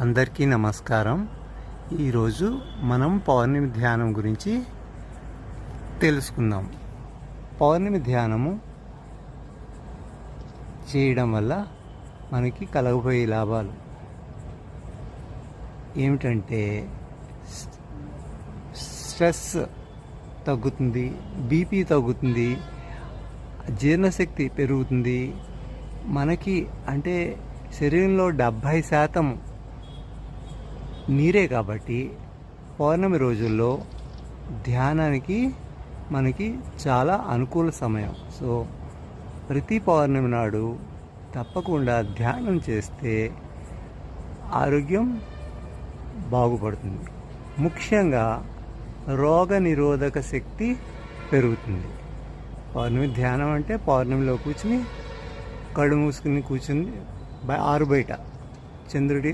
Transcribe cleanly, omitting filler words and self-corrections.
అందరికీ నమస్కారం. ఈరోజు మనం పౌర్ణమి ధ్యానం గురించి తెలుసుకుందాం. పౌర్ణమి ధ్యానము చేయడం వల్ల మనకి కలగబోయే లాభాలు ఏమిటంటే స్ట్రెస్ తగ్గుతుంది, బీపీ తగ్గుతుంది, జీర్ణశక్తి పెరుగుతుంది. మనకి అంటే శరీరంలో 70% నీరే కాబట్టి పౌర్ణమి రోజుల్లో ధ్యానానికి మనకి చాలా అనుకూల సమయం. సో ప్రతి పౌర్ణమి నాడు తప్పకుండా ధ్యానం చేస్తే ఆరోగ్యం బాగుపడుతుంది. ముఖ్యంగా రోగ నిరోధక శక్తి పెరుగుతుంది. పౌర్ణమి ధ్యానం అంటే పౌర్ణమిలో కూర్చుని కళ్ళు మూసుకుని కూర్చుని ఆరు బయట చంద్రుడి